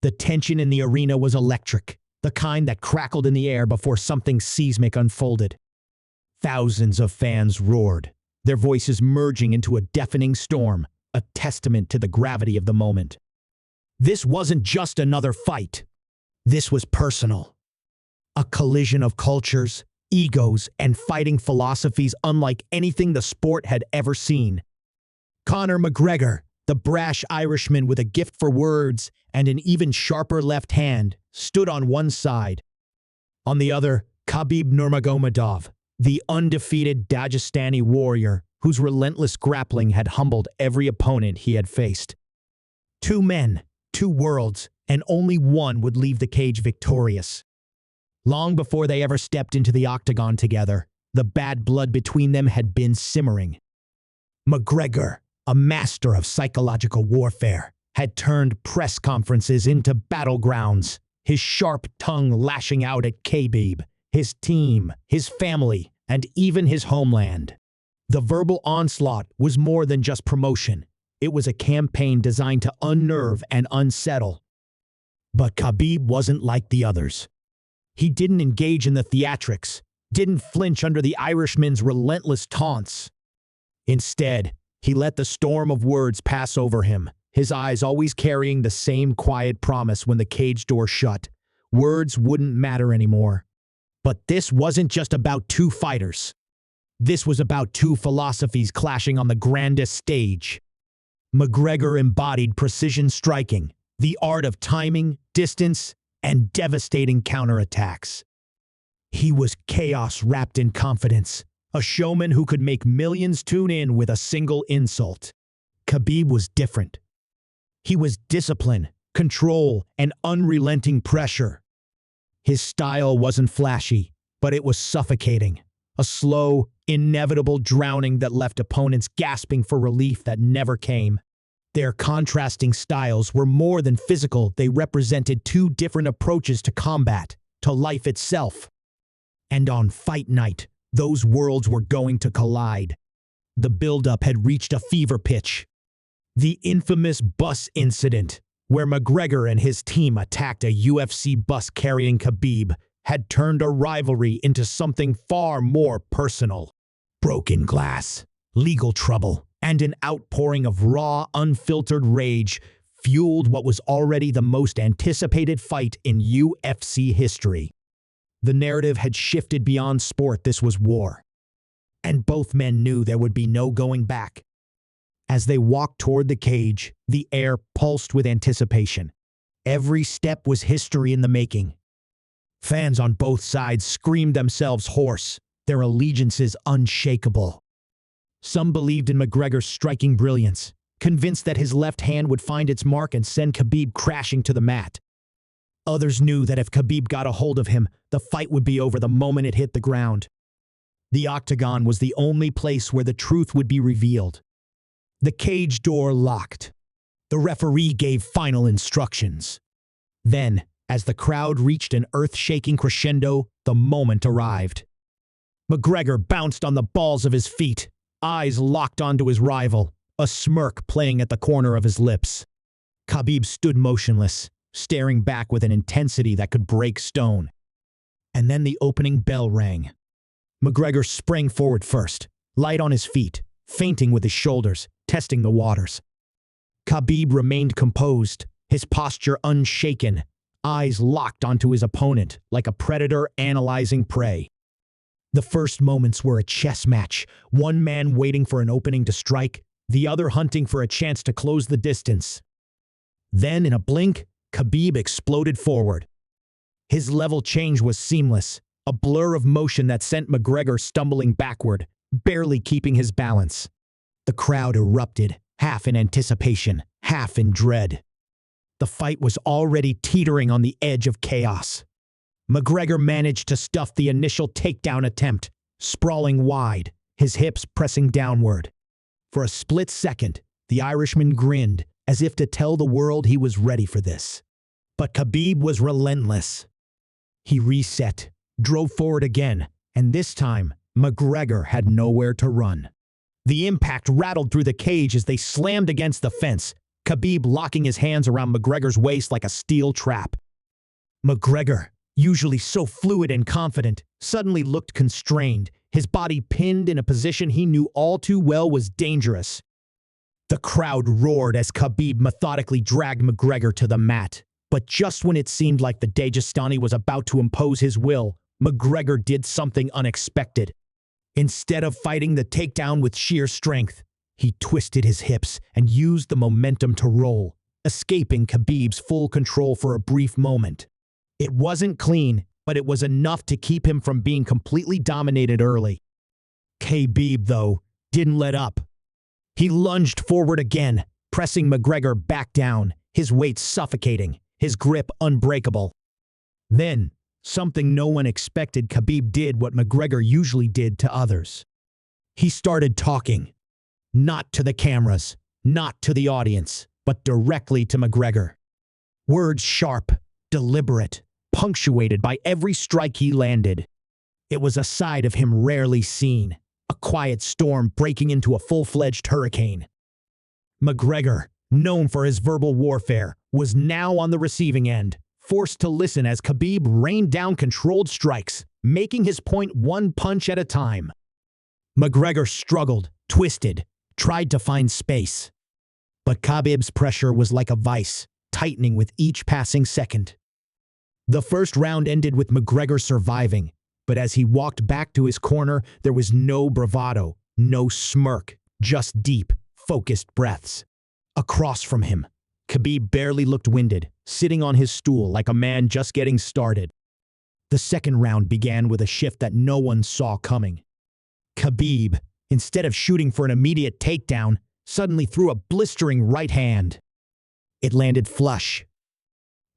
The tension in the arena was electric, the kind that crackled in the air before something seismic unfolded. Thousands of fans roared, their voices merging into a deafening storm, a testament to the gravity of the moment. This wasn't just another fight. This was personal. A collision of cultures, egos, and fighting philosophies unlike anything the sport had ever seen. Conor McGregor, the brash Irishman with a gift for words and an even sharper left hand, stood on one side. On the other, Khabib Nurmagomedov, the undefeated Dagestani warrior whose relentless grappling had humbled every opponent he had faced. Two men, two worlds, and only one would leave the cage victorious. Long before they ever stepped into the octagon together, the bad blood between them had been simmering. McGregor, a master of psychological warfare, had turned press conferences into battlegrounds, his sharp tongue lashing out at Khabib, his team, his family, and even his homeland. The verbal onslaught was more than just promotion. It was a campaign designed to unnerve and unsettle. But Khabib wasn't like the others. He didn't engage in the theatrics, didn't flinch under the Irishman's relentless taunts. Instead, he let the storm of words pass over him, his eyes always carrying the same quiet promise when the cage door shut. Words wouldn't matter anymore. But this wasn't just about two fighters. This was about two philosophies clashing on the grandest stage. McGregor embodied precision striking, the art of timing, distance, and devastating counterattacks. He was chaos wrapped in confidence, a showman who could make millions tune in with a single insult. Khabib was different. He was discipline, control, and unrelenting pressure. His style wasn't flashy, but it was suffocating, a slow, inevitable drowning that left opponents gasping for relief that never came. Their contrasting styles were more than physical, they represented two different approaches to combat, to life itself. And on fight night, those worlds were going to collide. The buildup had reached a fever pitch. The infamous bus incident, where McGregor and his team attacked a UFC bus carrying Khabib, had turned a rivalry into something far more personal. Broken glass, legal trouble, and an outpouring of raw, unfiltered rage fueled what was already the most anticipated fight in UFC history. The narrative had shifted beyond sport. This was war. And both men knew there would be no going back. As they walked toward the cage, the air pulsed with anticipation. Every step was history in the making. Fans on both sides screamed themselves hoarse, their allegiances unshakable. Some believed in McGregor's striking brilliance, convinced that his left hand would find its mark and send Khabib crashing to the mat. Others knew that if Khabib got a hold of him, the fight would be over the moment it hit the ground. The octagon was the only place where the truth would be revealed. The cage door locked. The referee gave final instructions. Then, as the crowd reached an earth-shaking crescendo, the moment arrived. McGregor bounced on the balls of his feet, eyes locked onto his rival, a smirk playing at the corner of his lips. Khabib stood motionless, staring back with an intensity that could break stone. And then the opening bell rang. McGregor sprang forward first, light on his feet, feinting with his shoulders, testing the waters. Khabib remained composed, his posture unshaken, eyes locked onto his opponent like a predator analyzing prey. The first moments were a chess match, one man waiting for an opening to strike, the other hunting for a chance to close the distance. Then, in a blink, Khabib exploded forward. His level change was seamless, a blur of motion that sent McGregor stumbling backward, barely keeping his balance. The crowd erupted, half in anticipation, half in dread. The fight was already teetering on the edge of chaos. McGregor managed to stuff the initial takedown attempt, sprawling wide, his hips pressing downward. For a split second, the Irishman grinned, as if to tell the world he was ready for this. But Khabib was relentless. He reset, drove forward again, and this time, McGregor had nowhere to run. The impact rattled through the cage as they slammed against the fence, Khabib locking his hands around McGregor's waist like a steel trap. McGregor, usually so fluid and confident, suddenly looked constrained, his body pinned in a position he knew all too well was dangerous. The crowd roared as Khabib methodically dragged McGregor to the mat. But just when it seemed like the Dagestani was about to impose his will, McGregor did something unexpected. Instead of fighting the takedown with sheer strength, he twisted his hips and used the momentum to roll, escaping Khabib's full control for a brief moment. It wasn't clean, but it was enough to keep him from being completely dominated early. Khabib, though, didn't let up. He lunged forward again, pressing McGregor back down, his weight suffocating, his grip unbreakable. Then, something no one expected, Khabib did what McGregor usually did to others. He started talking. Not to the cameras, not to the audience, but directly to McGregor. Words sharp, deliberate, punctuated by every strike he landed. It was a side of him rarely seen, a quiet storm breaking into a full-fledged hurricane. McGregor, known for his verbal warfare, was now on the receiving end, forced to listen as Khabib rained down controlled strikes, making his point one punch at a time. McGregor struggled, twisted, tried to find space. But Khabib's pressure was like a vice, tightening with each passing second. The first round ended with McGregor surviving, but as he walked back to his corner, there was no bravado, no smirk, just deep, focused breaths. Across from him, Khabib barely looked winded, sitting on his stool like a man just getting started. The second round began with a shift that no one saw coming. Khabib, instead of shooting for an immediate takedown, suddenly threw a blistering right hand. It landed flush.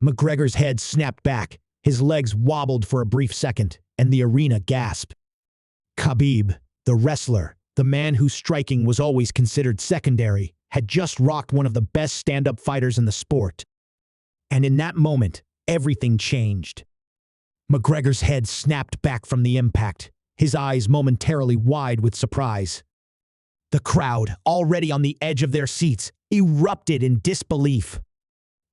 McGregor's head snapped back, his legs wobbled for a brief second, and the arena gasped. Khabib, the wrestler, the man whose striking was always considered secondary, had just rocked one of the best stand-up fighters in the sport. And in that moment, everything changed. McGregor's head snapped back from the impact, his eyes momentarily wide with surprise. The crowd, already on the edge of their seats, erupted in disbelief.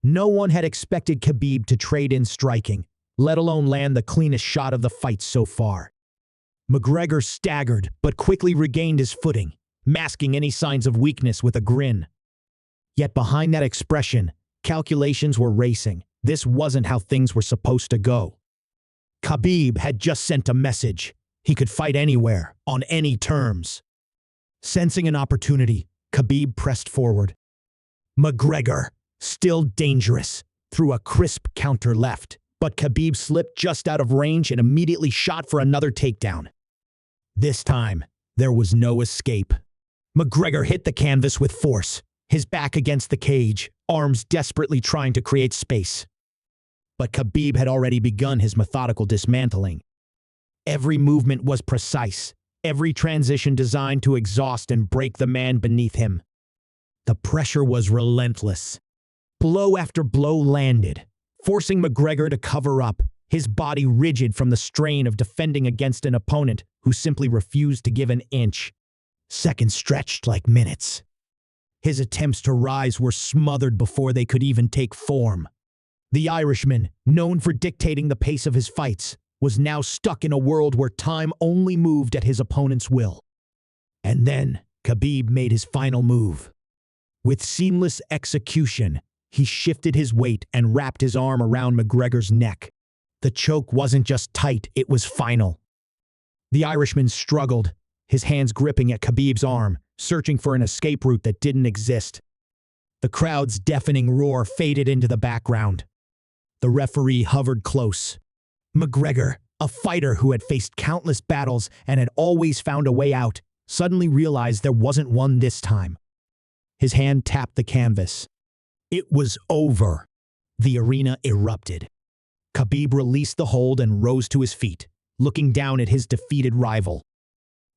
No one had expected Khabib to trade in striking, let alone land the cleanest shot of the fight so far. McGregor staggered, but quickly regained his footing, masking any signs of weakness with a grin. Yet behind that expression, calculations were racing. This wasn't how things were supposed to go. Khabib had just sent a message. He could fight anywhere, on any terms. Sensing an opportunity, Khabib pressed forward. McGregor, still dangerous, threw a crisp counter left, but Khabib slipped just out of range and immediately shot for another takedown. This time, there was no escape. McGregor hit the canvas with force, his back against the cage, arms desperately trying to create space. But Khabib had already begun his methodical dismantling. Every movement was precise, every transition designed to exhaust and break the man beneath him. The pressure was relentless. Blow after blow landed, forcing McGregor to cover up, his body rigid from the strain of defending against an opponent who simply refused to give an inch. Seconds stretched like minutes. His attempts to rise were smothered before they could even take form. The Irishman, known for dictating the pace of his fights, was now stuck in a world where time only moved at his opponent's will. And then Khabib made his final move. With seamless execution, he shifted his weight and wrapped his arm around McGregor's neck. The choke wasn't just tight, it was final. The Irishman struggled, his hands gripping at Khabib's arm, searching for an escape route that didn't exist. The crowd's deafening roar faded into the background. The referee hovered close. McGregor, a fighter who had faced countless battles and had always found a way out, suddenly realized there wasn't one this time. His hand tapped the canvas. It was over. The arena erupted. Khabib released the hold and rose to his feet, looking down at his defeated rival.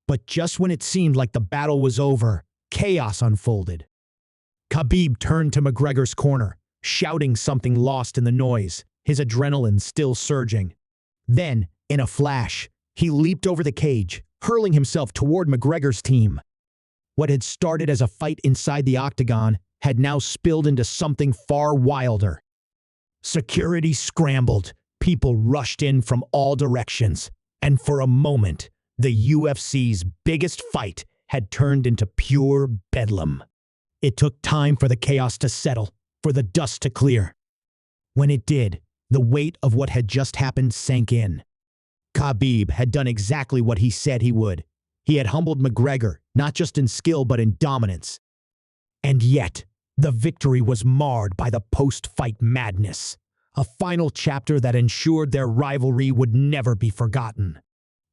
But just when it seemed like the battle was over, chaos unfolded. Khabib turned to McGregor's corner, shouting something lost in the noise, his adrenaline still surging. Then, in a flash, he leaped over the cage, hurling himself toward McGregor's team. What had started as a fight inside the octagon had now spilled into something far wilder. Security scrambled, people rushed in from all directions, and for a moment, the UFC's biggest fight had turned into pure bedlam. It took time for the chaos to settle, for the dust to clear. When it did, the weight of what had just happened sank in. Khabib had done exactly what he said he would. He had humbled McGregor, not just in skill but in dominance. And yet, the victory was marred by the post-fight madness, a final chapter that ensured their rivalry would never be forgotten.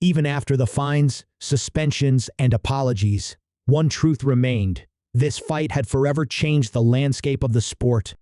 Even after the fines, suspensions, and apologies, one truth remained. This fight had forever changed the landscape of the sport.